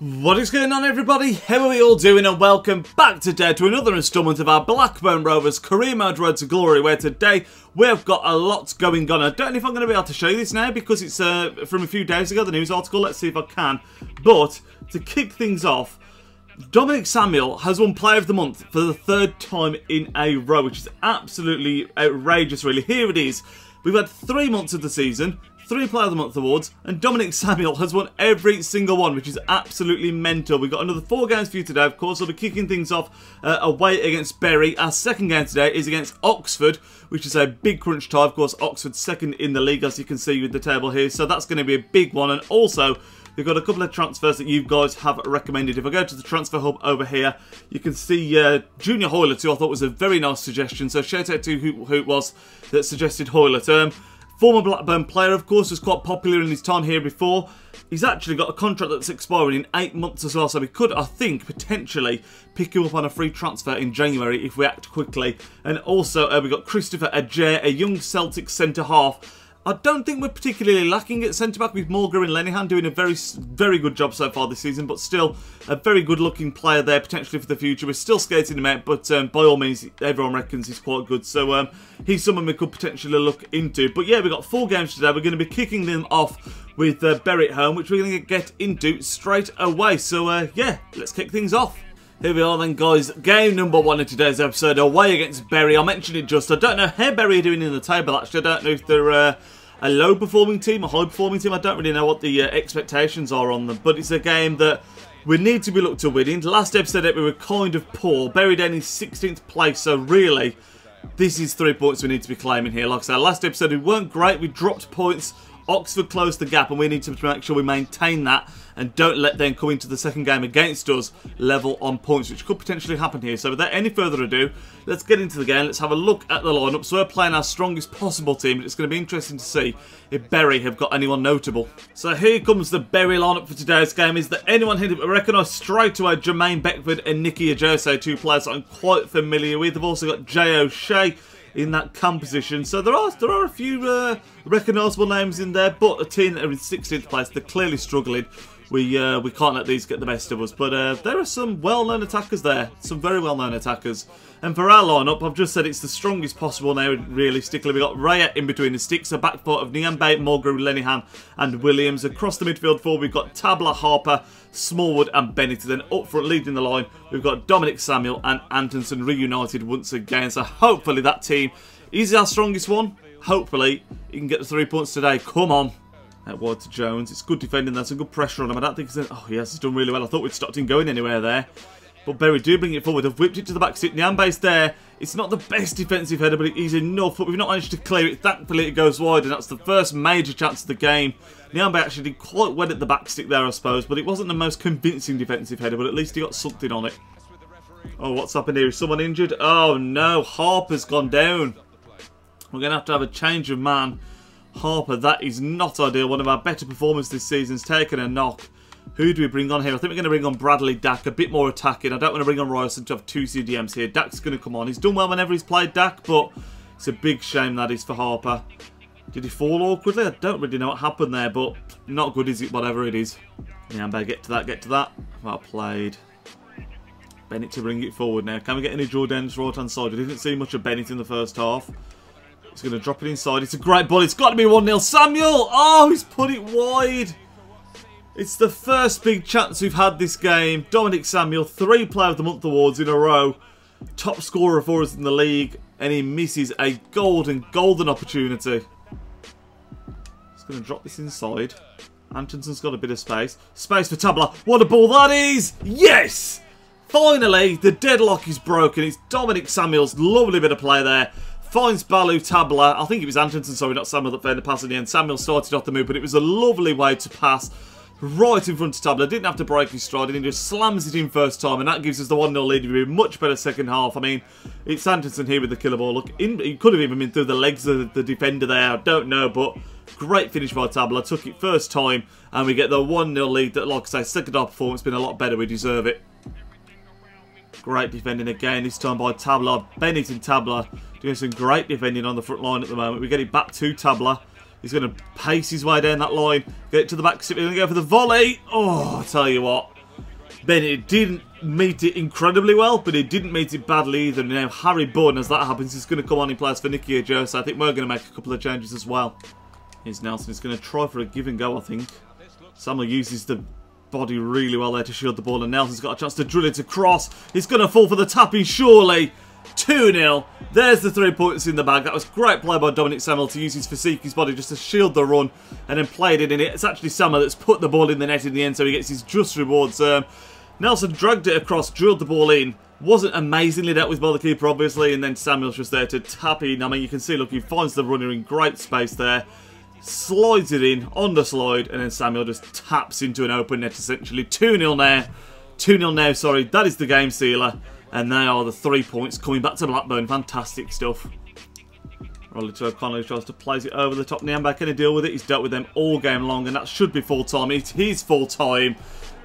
What is going on, everybody? How are we all doing? And welcome back today to another instalment of our Blackburn Rovers Career Mode Road to Glory, where today we've got a lot going on. I don't know if I'm going to be able to show you this now because it's from a few days ago, the news article. Let's see if I can. But to kick things off, Dominic Samuel has won Player of the Month for the third time in a row, which is absolutely outrageous, really. Here it is. We've had 3 months of the season, 3 Player of the Month awards, and Dominic Samuel has won every single one, which is absolutely mental. We've got another 4 games for you today. Of course, we'll be kicking things off away against Bury. Our second game today is against Oxford, which is a big crunch tie. Of course, Oxford's second in the league, as you can see with the table here, so that's going to be a big one. And also, we've got a couple of transfers that you guys have recommended. If I go to the transfer hub over here, you can see Junior Hoylett, who I thought was a very nice suggestion. So shout out to who it was that suggested Hoylett. Former Blackburn player, of course, was quite popular in his time here before. He's actually got a contract that's expiring in 8 months as well, so we could, I think, potentially pick him up on a free transfer in January if we act quickly. And also, we've got Christopher Ajer, a young Celtic centre-half. I don't think we're particularly lacking at centre-back with Mulgrew and Lenihan doing a very good job so far this season, but still a very good-looking player there potentially for the future. We're still skating him out, but by all means, everyone reckons he's quite good. So he's someone we could potentially look into. But yeah, we've got 4 games today. We're going to be kicking them off with Bury at home, which we're going to get into straight away. So yeah, let's kick things off. Here we are then, guys. Game number 1 in today's episode, away against Bury. I mentioned it just. I don't know how Bury are doing in the table, actually. I don't know if they're a low-performing team, a high-performing team. I don't really know what the expectations are on them. But it's a game that we need to be looked to winning. Last episode, we were kind of poor. Bury down in 16th place. So really, this is 3 points we need to be claiming here. Like I said, last episode, we weren't great. We dropped points. Oxford closed the gap, and we need to make sure we maintain that and don't let them come into the second game against us level on points, which could potentially happen here. So without any further ado, let's get into the game. Let's have a look at the lineup. So we're playing our strongest possible team, but it's going to be interesting to see if Bury have got anyone notable. So here comes the Bury lineup for today's game. Is there anyone here that we recognise straight away? Jermaine Beckford and Nicky Ajose, 2 players that I'm quite familiar with. They've also got Jay O'Shea in that cam position. So there are a few recognisable names in there, but a team that are in 16th place, they're clearly struggling. We can't let these get the best of us. But there are some well-known attackers there. Some very well-known attackers. And for our lineup, I've just said it's the strongest possible now, realistically. We've got Raya in between the sticks, a back four of Nyambe, Mulgrew, Lenihan and Williams. Across the midfield 4, we've got Tabla, Harper, Smallwood and Bennett. Then up front, leading the line, we've got Dominic Samuel and Antonsen reunited once again. So hopefully that team is our strongest one. Hopefully you can get the 3 points today. Come on. Out wide to Jones. It's good defending. There's some good pressure on him. I don't think he's... Oh, yes, he's done really well. I thought we'd stopped him going anywhere there. But Bury do bring it forward. They've whipped it to the back seat. Nyambe's there. It's not the best defensive header, but it is enough. But we've not managed to clear it. Thankfully, it goes wide, and that's the first major chance of the game. Nyambe actually did quite well at the back stick there, I suppose, but it wasn't the most convincing defensive header, but at least he got something on it. Oh, what's happened here? Is someone injured? Oh, no. Harper's gone down. We're going to have a change of man. Harper, that is not ideal. One of our better performers this season's taken a knock. Who do we bring on here? I think we're going to bring on Bradley Dack, a bit more attacking. I don't want to bring on Ryerson to have 2 CDMs here. Dack's going to come on. He's done well whenever he's played Dack, but it's a big shame that is for Harper. Did he fall awkwardly? I don't really know what happened there, but not good, is it? Whatever it is. Yeah, I better get to that, get to that. Well played. Bennett to bring it forward now. Can we get any Jordan's right-hand side? We didn't see much of Bennett in the first half. He's going to drop it inside. It's a great ball. It's got to be 1-0. Samuel! Oh, he's put it wide. It's the first big chance we've had this game. Dominic Samuel, 3 Player of the Month awards in a row. Top scorer for us in the league. And he misses a golden opportunity. He's going to drop this inside. Antonson's got a bit of space. Space for Tabla. What a ball that is! Yes! Finally, the deadlock is broken. It's Dominic Samuel's lovely bit of play there. Finds Balu Tabla. I think it was Antonsen, sorry, not Samuel, that found the pass in the end. Samuel started off the move, but it was a lovely way to pass right in front of Tabla. Didn't have to break his stride, and he just slams it in first time, and that gives us the 1-0 lead. It'll be a much better second half. I mean, it's Antonsen here with the killer ball. Look, he could have even been through the legs of the defender there. I don't know, but great finish by Tabla. Took it first time, and we get the 1-0 lead that, like I say, second half performance has been a lot better. We deserve it. Great defending again, this time by Tabla. Bennett and Tabla doing some great defending on the front line at the moment. We get it back to Tabla. He's going to pace his way down that line. Get it to the back. We're going to go for the volley. Oh, I tell you what. Bennett didn't meet it incredibly well, but he didn't meet it badly either. Now Harry Bunn, as that happens, is going to come on in place for Nicky Joe, so I think we're going to make a couple of changes as well. Here's Nelson. He's going to try for a give and go, I think. Samuel uses the body really well there to shield the ball, and Nelson's got a chance to drill it across. He's going to fall for the tapping, surely. 2-0. There's the 3 points in the bag. That was great play by Dominic Samuel to use his physique, his body, just to shield the run and then played it in. It's actually Samuel that's put the ball in the net in the end, so he gets his just rewards. Nelson dragged it across, drilled the ball in. Wasn't amazingly dealt with by the keeper, obviously, and then Samuel's just there to tap in. I mean, you can see, look, he finds the runner in great space there. Slides it in on the slide, and then Samuel just taps into an open net, essentially. 2-0 now. 2-0 now, sorry. That is the game sealer. And they are the 3 points coming back to Blackburn. Fantastic stuff. Rolly to O'Connell, tries to place it over the top. Niamba, can he deal with it? He's dealt with them all game long, and that should be full time. It is full time.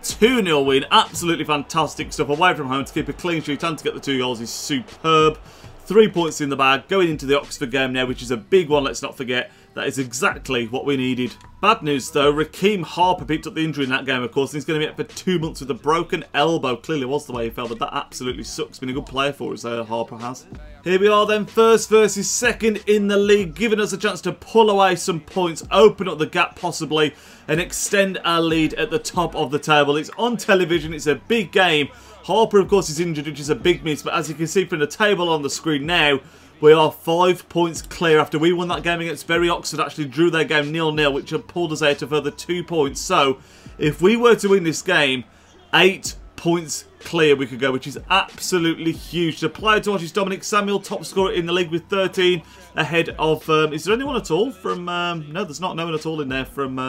2-0 win. Absolutely fantastic stuff. Away from home to keep a clean sheet and to get the 2 goals is superb. 3 points in the bag. Going into the Oxford game now, which is a big one, let's not forget. That is exactly what we needed. Bad news though, Raheem Harper picked up the injury in that game, of course, and he's going to be out for 2 months with a broken elbow. Clearly was the way he fell, but that absolutely sucks. Been a good player for us, Harper has. Here we are then, first versus second in the league, giving us a chance to pull away some points, open up the gap possibly, and extend our lead at the top of the table. It's on television, it's a big game. Harper, of course, is injured, which is a big miss, but as you can see from the table on the screen now, we are 5 points clear after we won that game against Bury. Oxford actually drew their game 0-0, which had pulled us out a further 2 points. So, if we were to win this game, 8 points clear we could go, which is absolutely huge. The player to watch is Dominic Samuel, top scorer in the league with 13, ahead of... is there anyone at all from... no, there's not no one at all in there from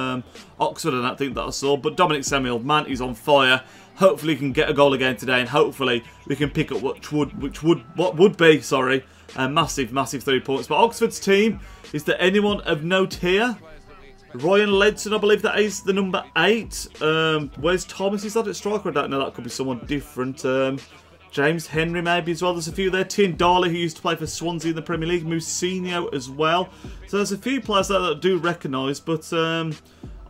Oxford, I don't think that I saw. But Dominic Samuel, man, he's on fire. Hopefully he can get a goal again today, and hopefully we can pick up what would be a massive 3 points. But Oxford's team, is there anyone of note here? Ryan Ledson, I believe that is the number 8. Where's Thomas? Is that at striker? I don't know. That could be someone different. James Henry maybe as well. There's a few there. Tien Darley, who used to play for Swansea in the Premier League. Musinho as well. So there's a few players there that I do recognise, but...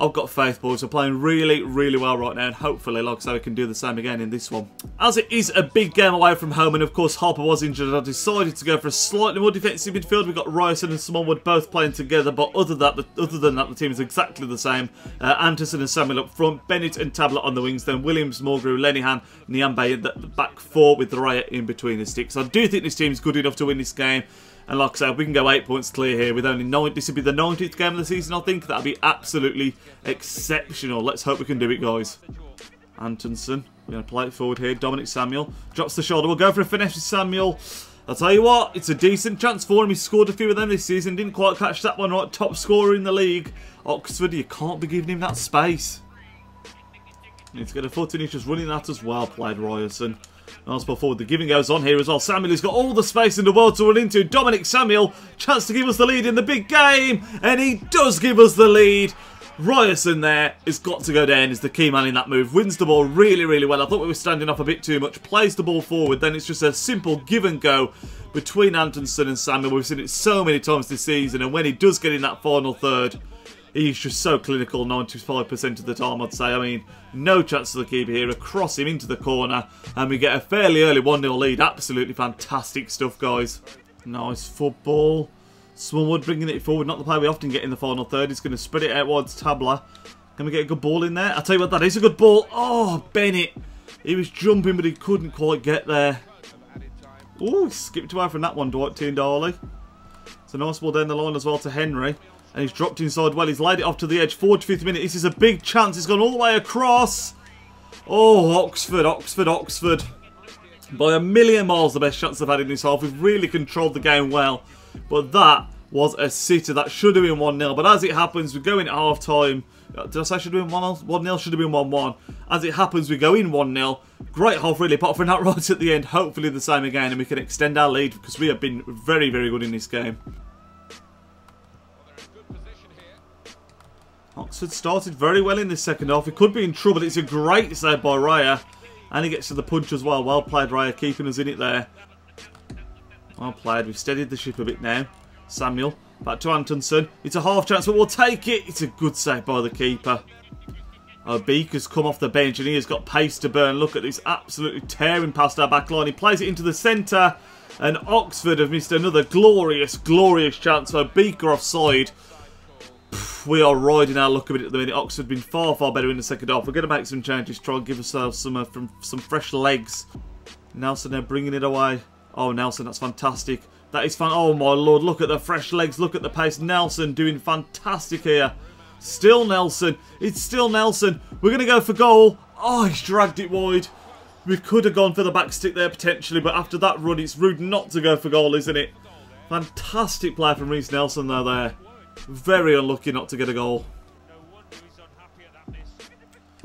I've got faith, boys. We're playing really, really well right now, and hopefully, like I say, we can do the same again in this one. As it is a big game away from home, and of course Harper was injured, I decided to go for a slightly more defensive midfield. We've got Ryerson and Smallwood both playing together, but other than that, the team is exactly the same. Anderson and Samuel up front, Bennett and Tablet on the wings, then Williams, Mulgrew, Lenihan, Niambe in the back 4 with Raya in between the sticks. I do think this team is good enough to win this game. And like I said, we can go 8 points clear here with only 9. This would be the 90th game of the season, I think. That would be absolutely exceptional. Let's hope we can do it, guys. Antonsen, we're going to play it forward here. Dominic Samuel drops the shoulder. We'll go for a finesse with Samuel. I'll tell you what, it's a decent chance for him. He scored a few of them this season. Didn't quite catch that one right. Top scorer in the league. Oxford, you can't be giving him that space. Needs to get a foot in. He's just running that as well. Played Ryerson. Nice ball forward. The giving goes on here as well. Samuel has got all the space in the world to run into. Dominic Samuel, chance to give us the lead in the big game. And he does give us the lead. Ryerson there has got to go down as the key man in that move. Wins the ball really, really well. I thought we were standing off a bit too much. Plays the ball forward. Then it's just a simple give and go between Antonsen and Samuel. We've seen it so many times this season. And when he does get in that final third, he's just so clinical 95% of the time, I'd say. I mean, no chance to the keeper here. Across him into the corner. And we get a fairly early 1-0 lead. Absolutely fantastic stuff, guys. Nice football. Smallwood bringing it forward. Not the play we often get in the final third. He's going to spread it out towards Tabla. Can we get a good ball in there? I'll tell you what, that is a good ball. Oh, Bennett. He was jumping, but he couldn't quite get there. Oh, skipped away from that one, Tien Darley. It's a nice ball down the line as well to Henry. And he's dropped inside well. He's laid it off to the edge. 45th minute. This is a big chance. He's gone all the way across. Oh, Oxford, Oxford, Oxford. By a million miles the best chance they've had in this half. We've really controlled the game well. But that was a sitter. That should have been 1-0. But as it happens, we go in at half time. Did I say should have been 1-0? Should have been 1-1. As it happens, we go in 1-0. Great half, really, apart from that right at the end. Hopefully the same again, and we can extend our lead because we have been very, very good in this game. Oxford started very well in this second half. He could be in trouble. It's a great save by Raya. And he gets to the punch as well. Well played, Raya, keeping us in it there. Well played. We've steadied the ship a bit now. Samuel, back to Antonsen. It's a half chance, but we'll take it. It's a good save by the keeper. Beaker's come off the bench and he has got pace to burn. Look at this, absolutely tearing past our back line. He plays it into the centre and Oxford have missed another glorious, glorious chance. So Beaker offside. We are riding our luck a bit at the minute. Oxford have been far, far better in the second half. We're going to make some changes, try and give ourselves some fresh legs. Nelson now bringing it away. Oh, Nelson, that's fantastic. That is fun. Oh, my Lord, look at the fresh legs. Look at the pace. Nelson doing fantastic here. Still Nelson. It's still Nelson. We're going to go for goal. Oh, he's dragged it wide. We could have gone for the back stick there potentially, but after that run, it's rude not to go for goal, isn't it? Fantastic play from Reece Nelson though there. Very unlucky not to get a goal.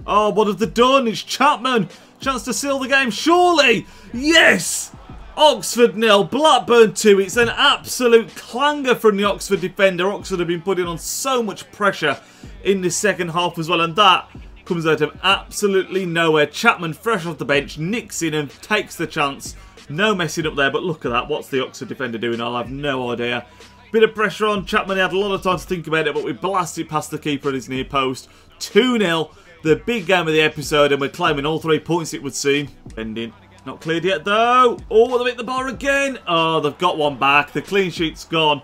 Oh, what have they done? It's Chapman. Chance to seal the game, surely. Yes! Oxford 0, Blackburn 2. It's an absolute clanger from the Oxford defender. Oxford have been putting on so much pressure in the second half as well, and that comes out of absolutely nowhere. Chapman, fresh off the bench, nicks in and takes the chance. No messing up there, but look at that. What's the Oxford defender doing? I'll have no idea. Bit of pressure on Chapman. He had a lot of time to think about it, but we blasted past the keeper at his near post. 2-0, the big game of the episode, and we're claiming all 3 points, it would seem. Ending. Not cleared yet, though. Oh, they've hit the bar again. Oh, they've got one back. The clean sheet's gone.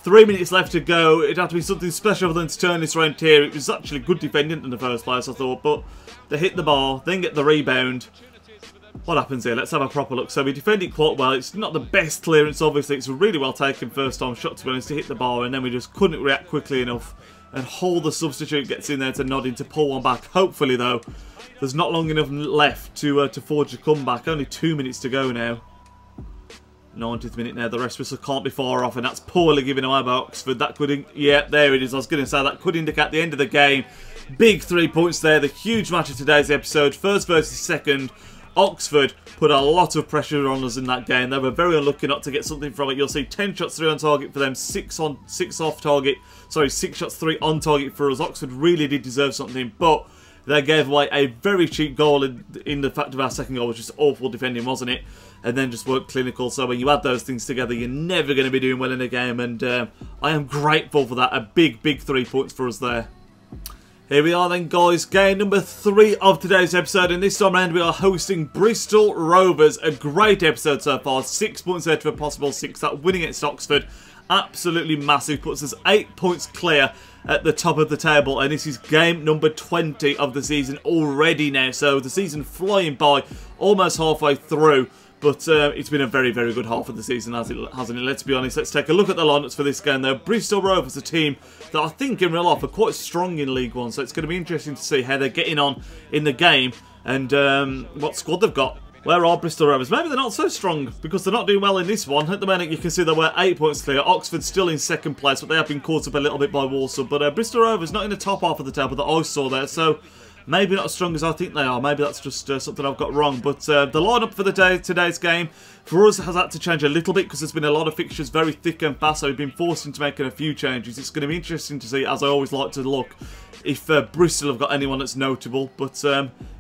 3 minutes left to go. It'd have to be something special for them to turn this round here. It was actually good defending in the first place, I thought, but they hit the bar, then get the rebound. What happens here? Let's have a proper look. So we defended quite well. It's not the best clearance, obviously. It's a really well taken first time shot, to be honest, to hit the bar, and then we just couldn't react quickly enough. And Hall, the substitute, gets in there to nod in to pull one back. Hopefully, though, there's not long enough left to forge a comeback. Only 2 minutes to go now. 90th minute now. The rest of us can't be far off, and that's poorly given away by Oxford. That could, yeah, there it is. I was going to say that could indicate the end of the game. Big 3 points there. The huge match of today's episode. First versus second. Oxford put a lot of pressure on us in that game. They were very unlucky not to get something from it. You'll see 10 shots, 3 on target for them, 6 off target. Sorry, 6 shots, 3 on target for us. Oxford really did deserve something, but they gave away a very cheap goal in the fact of our second goal, which was awful defending, wasn't it? And then just weren't clinical. So when you add those things together, you're never going to be doing well in a game. And I am grateful for that. A big, big 3 points for us there. Here we are then, guys. Game number 3 of today's episode. And this time around, we are hosting Bristol Rovers. A great episode so far. 6 points there to a possible 6. That win against Oxford, absolutely massive. Puts us 8 points clear at the top of the table. And this is game number 20 of the season already now. So the season flying by, almost halfway through. But it's been a very, very good half of the season, hasn't it? Let's be honest. Let's take a look at the lineups for this game, though. Bristol Rovers, a team that I think in real life are quite strong in League One. So it's going to be interesting to see how they're getting on in the game and what squad they've got. Where are Bristol Rovers? Maybe they're not so strong because they're not doing well in this one. At the moment, you can see they were 8 points clear. Oxford still in second place, but they have been caught up a little bit by Walsall. But Bristol Rovers not in the top half of the table that I saw there. So maybe not as strong as I think they are. Maybe that's just something I've got wrong. But the lineup for today's game for us has had to change a little bit because there's been a lot of fixtures very thick and fast. So we've been forced into making a few changes. It's going to be interesting to see, as I always like to look, if Bristol have got anyone that's notable. But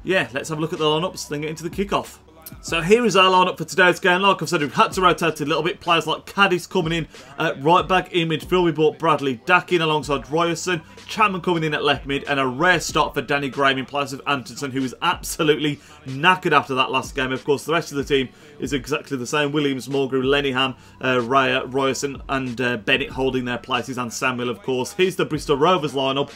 yeah, let's have a look at the lineups, then get into the kickoff. So here is our lineup for today's game. Like I've said, we've had to rotate a little bit. Players like Caddice coming in at right back. In midfield, we brought Bradley Dack in alongside Ryerson. Chapman coming in at left mid. And a rare start for Danny Graham in place of Anderson, who was absolutely knackered after that last game. Of course, the rest of the team is exactly the same. Williams, Mulgrew, Lenihan, Raya, Ryerson and Bennett holding their places. And Samuel, of course. Here's the Bristol Rovers lineup.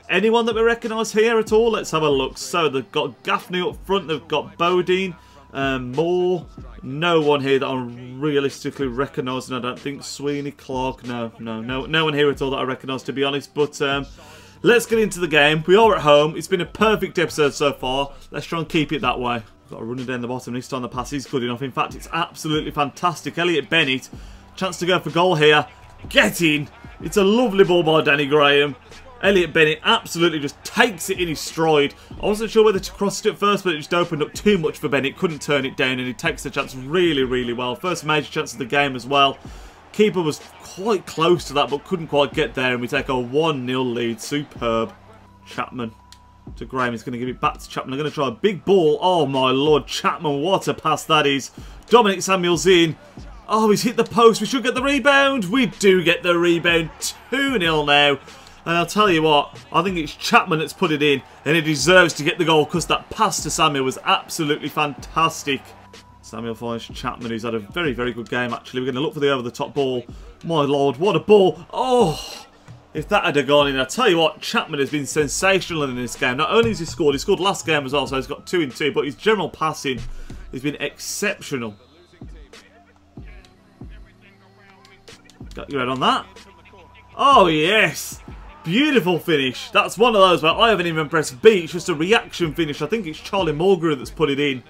Anyone that we recognise here at all? Let's have a look. So they've got Gaffney up front. They've got Bodine. Moore, no one here that I'm realistically recognising. I don't think. Sweeney, Clark, no one here at all that I recognise, to be honest. But let's get into the game. We are at home. It's been a perfect episode so far. Let's try and keep it that way. Got a runner down the bottom. This time the pass is good enough. In fact, it's absolutely fantastic. Elliot Bennett, chance to go for goal here. Get in. It's a lovely ball by Danny Graham. Elliot Bennett absolutely just takes it in his stride. I wasn't sure whether to cross it at first, but it just opened up too much for Bennett. Couldn't turn it down, and he takes the chance really, really well. First major chance of the game as well. Keeper was quite close to that, but couldn't quite get there, and we take a 1-0 lead. Superb. Chapman to Graham. He's going to give it back to Chapman. They're going to try a big ball. Oh, my Lord. Chapman, what a pass that is. Dominic Samuel's in. Oh, he's hit the post. We should get the rebound. We do get the rebound. 2-0 now. And I'll tell you what, I think it's Chapman that's put it in, and he deserves to get the goal because that pass to Samuel was absolutely fantastic. Samuel finds Chapman, who's had a very, very good game, actually. We're going to look for the over-the-top ball. My lord, what a ball. Oh, if that had gone in, I'll tell you what, Chapman has been sensational in this game. Not only has he scored last game as well, so he's got 2 in 2, but his general passing has been exceptional. Got your head on that. Oh, yes. Beautiful finish. That's one of those where I haven't even pressed B. It's just a reaction finish. I think it's Charlie Mulgrew that's put it in.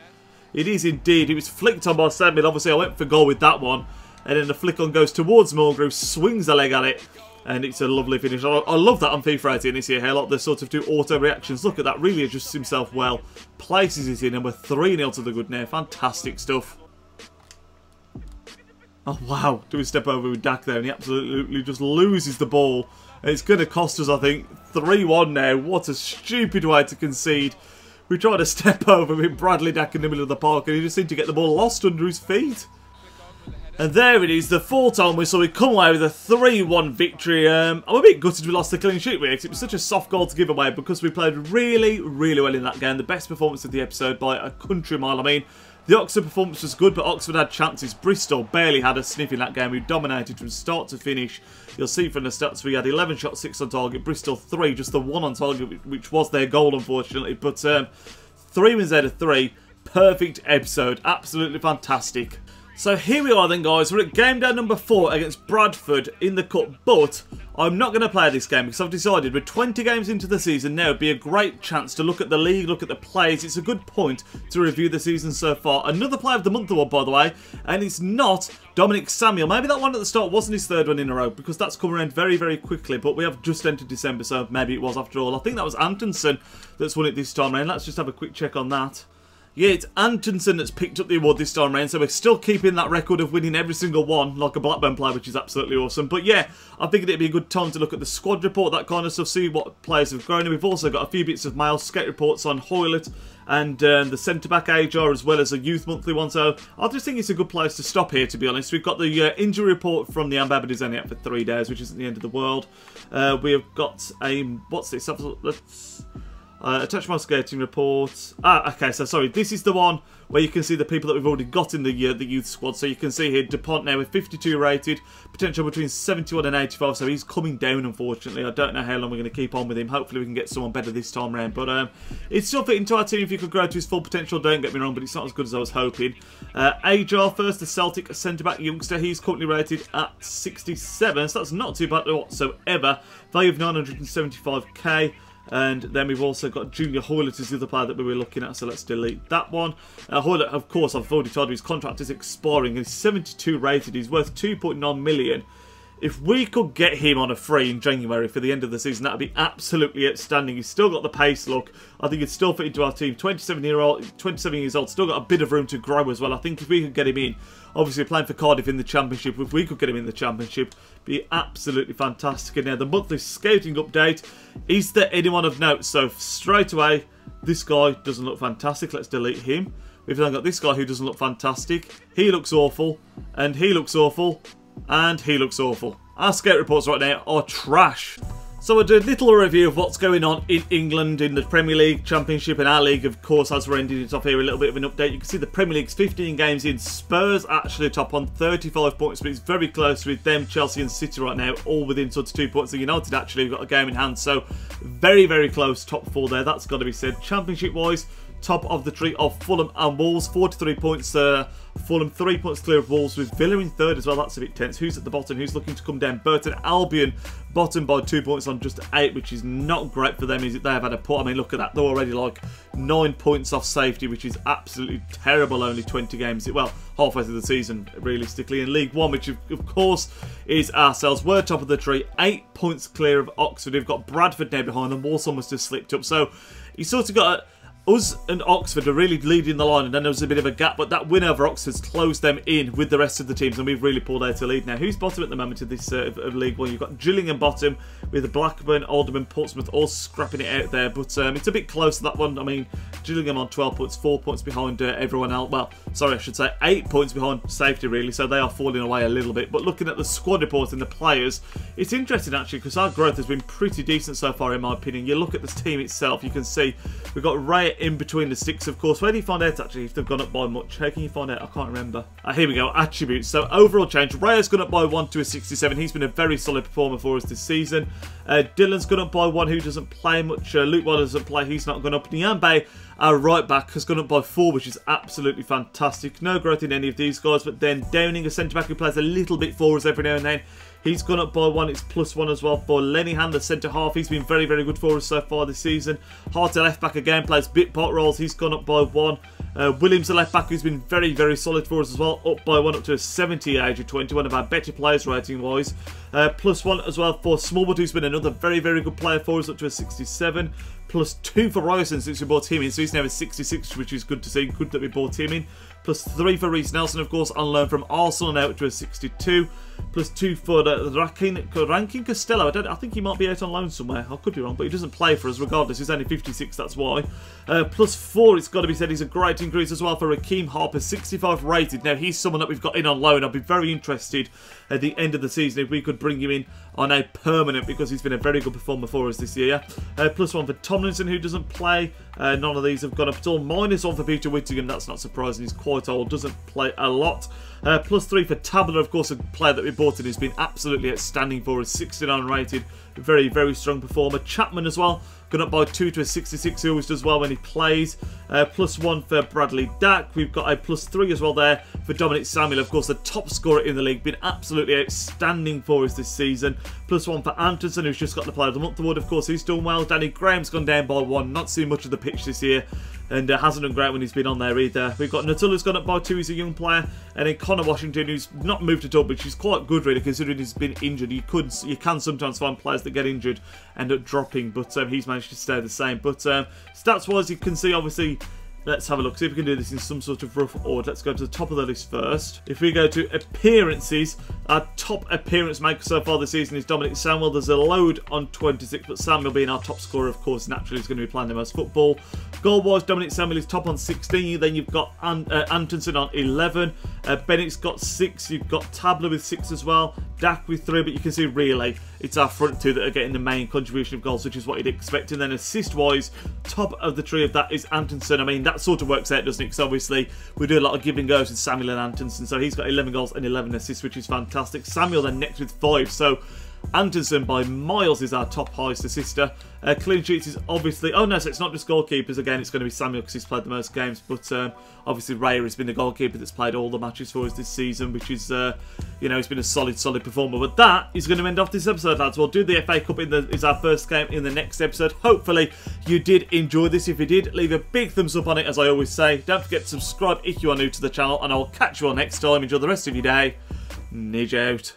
It is indeed. It was flicked on by Samuel. Obviously, I went for goal with that one. And then the flick on goes towards Mulgrew, swings a leg at it. And it's a lovely finish. I love that on FIFA 18 this year. Hey, look, they sort of do auto reactions. Look at that. Really adjusts himself well. Places it in. And we're 3-0 to the good now. Fantastic stuff. Oh, wow. Do a step over with Dak there. And he absolutely just loses the ball. And it's going to cost us, I think, 3-1 now. What a stupid way to concede. We tried to step over with Bradley Dak in the middle of the park, and he just seemed to get the ball lost under his feet. And there it is, the 4-time whistle. We come away with a 3-1 victory. I'm a bit gutted we lost the clean sheet, really. It was such a soft goal to give away because we played really, really well in that game. The best performance of the episode by a country mile. I mean, the Oxford performance was good, but Oxford had chances. Bristol barely had a sniff in that game. We dominated from start to finish. You'll see from the stats we had 11 shots, 6 on target. Bristol 3, just the 1 on target, which was their goal, unfortunately. But 3 wins out of 3. Perfect episode. Absolutely fantastic. So here we are then, guys. We're at game day number 4 against Bradford in the cup, but I'm not going to play this game because I've decided we're 20 games into the season now. It'd be a great chance to look at the league, look at the players. It's a good point to review the season so far. Another Player of the Month award, by the way, and it's not Dominic Samuel. Maybe that one at the start wasn't his 3rd one in a row because that's come around very, very quickly, but we have just entered December, so maybe it was after all. I think that was Antonsen that's won it this time around. Let's just have a quick check on that. Yeah, it's Antonsen that's picked up the award this time around, so we're still keeping that record of winning every single one, like a Blackburn player, which is absolutely awesome. But yeah, I figured it'd be a good time to look at the squad report, that kind of stuff, see what players have grown. And we've also got a few bits of mail, skate reports on Hoylett and the centre-back AJR, as well as a youth monthly one. So I just think it's a good place to stop here, to be honest. We've got the injury report from the Ambabba, is only out for 3 days, which isn't the end of the world. We have got a... what's this? Let's... attach my skating report. Okay, so sorry, this is the one where you can see the people that we've already got in the youth squad. So you can see here, DuPont now with 52 rated, potential between 71 and 85, so he's coming down, unfortunately. I don't know how long we're going to keep on with him. Hopefully we can get someone better this time round, but it's still fitting to our team if he could grow to his full potential, don't get me wrong, but it's not as good as I was hoping. Ajar first, the Celtic centre-back youngster, he's currently rated at 67, so that's not too bad whatsoever. Value of 975k. And then we've also got Junior Hoylett as the other player that we were looking at, so let's delete that one. Hoylett, of course, I've already told you his contract is expiring. He's 72 rated, he's worth 2.9 million. If we could get him on a free in January for the end of the season, that would be absolutely outstanding. He's still got the pace look. I think he'd still fit into our team. 27 years old, still got a bit of room to grow as well. I think if we could get him in, obviously playing for Cardiff in the Championship, if we could get him in the Championship, be absolutely fantastic. And now the monthly scouting update, is there anyone of note? So straight away, this guy doesn't look fantastic. Let's delete him. We've then got this guy who doesn't look fantastic. He looks awful, and he looks awful, and he looks awful. Our scout reports right now are trash. So I did a little review of what's going on in England, in the Premier League, Championship, and our league, of course, as we're ending it off here, a little bit of an update. You can see the Premier League's 15 games in. Spurs actually top on 35 points, but it's very close with them, Chelsea and City right now, all within sort of 2 points. So United actually have got a game in hand, so very, very close, top 4 there, that's got to be said. Championship-wise, top of the tree of Fulham and Wolves, 43 points. Fulham 3 points clear of Wolves, with Villa in 3rd as well. That's a bit tense. Who's at the bottom? Who's looking to come down? Burton Albion bottom by 2 points on just 8, which is not great for them, is it? They have had a put. I mean, look at that. They're already like 9 points off safety, which is absolutely terrible. Only 20 games. Well, halfway through the season, realistically. In League One, which of course is ourselves, we're top of the tree, 8 points clear of Oxford. We've got Bradford now behind them. Walsall must have slipped up. So you sort of got us and Oxford are really leading the line, and then there was a bit of a gap, but that win over Oxford's closed them in with the rest of the teams, and we've really pulled out a lead now. Who's bottom at the moment of this of League One? You've got Gillingham bottom with Blackburn, Alderman, Portsmouth all scrapping it out there, but it's a bit close to that one. I mean, Gillingham on 12 points, 4 points behind everyone else. Well, sorry, I should say 8 points behind safety, really, so they are falling away a little bit. But looking at the squad report and the players, it's interesting actually, because our growth has been pretty decent so far, in my opinion. You look at this team itself, you can see we've got Ray in between the six, of course. Where do you find out actually if they've gone up by much? How can you find out? I can't remember. Here we go, attributes. So overall change, Ray has gone up by 1 to a 67. He's been a very solid performer for us this season. Dylan's gone up by 1, who doesn't play much. Luke Waller doesn't play, he's not gone up. Nyambe, our right back, has gone up by 4, which is absolutely fantastic. No growth in any of these guys, but then Downing, a centre back who plays a little bit for us every now and then, he's gone up by 1. It's +1 as well for Lenihan, the centre half. He's been very, very good for us so far this season. Hart, the left back, again plays bit part roles. He's gone up by 1. Williams, the left back, who's been very, very solid for us as well, up by 1, up to a 70 age of 20. One of our better players rating wise. +1 as well for Smallwood, who's been another very, very good player for us, up to a 67. +2 for Ryerson since we bought him in, so he's now a 66, which is good to see. Good that we bought him in. +3 for Reece Nelson, of course, on loan from Arsenal, now up to a 62. +2 for Rankin Costello. I think he might be out on loan somewhere. I could be wrong, but he doesn't play for us regardless. He's only 56, that's why. +4, it's got to be said, he's a great increase as well for Raheem Harper, 65 rated. Now, he's someone that we've got in on loan. I'd be very interested at the end of the season if we could bring him in on a permanent, because he's been a very good performer for us this year. +1 for Tomlinson, who doesn't play. None of these have gone up at all. -1 for Peter Whittingham. That's not surprising. He's quite old, doesn't play a lot. +3 for Tabler, of course, a player that we bought in, who's been absolutely outstanding for us, 69 rated. Very, very strong performer. Chapman as well, gone up by 2 to a 66. He always does well when he plays. +1 for Bradley Dack. We've got a +3 as well there for Dominic Samuel, of course, the top scorer in the league. Been absolutely outstanding for us this season. +1 for Anderson, who's just got the Player of the Month award, of course. He's done well. Danny Graham's gone down by 1. Not seen much of the pitch this year, and hasn't done great when he's been on there either. We've got Natula's gone up by 2. He's a young player. And then Connor Washington, who's not moved at all, but she's quite good really, considering he's been injured. You can sometimes find players that get injured end up dropping, but he's managed to stay the same. But stats wise, you can see, obviously, let's have a look, see if we can do this in some sort of rough order. Let's go to the top of the list first. If we go to appearances, our top appearance maker so far this season is Dominic Samuel. There's a load on 26, but Samuel being our top scorer, of course, naturally is going to be playing the most football. Goal-wise, Dominic Samuel is top on 16. Then you've got Antonson on 11. Bennett's got 6. You've got Tabler with 6 as well. Dak with 3, but you can see really it's our front 2 that are getting the main contribution of goals, which is what you'd expect. And then assist-wise, top of the tree of that is Antonson. I mean, that sort of works out, doesn't it? Because obviously we do a lot of giving goes with Samuel and Antonson, so he's got 11 goals and 11 assists, which is fantastic. Samuel then next with 5, so Antonson by miles is our top highest assister. Clean sheets is obviously, oh no, so it's not just goalkeepers, again it's going to be Samuel because he's played the most games, but obviously Raya has been the goalkeeper that's played all the matches for us this season, which is, you know, he's been a solid performer. But that is going to end off this episode, lads. We'll do the FA Cup is our first game in the next episode. Hopefully you did enjoy this. If you did, leave a big thumbs up on it, as I always say. Don't forget to subscribe if you are new to the channel, and I will catch you all next time. Enjoy the rest of your day. Nidge out.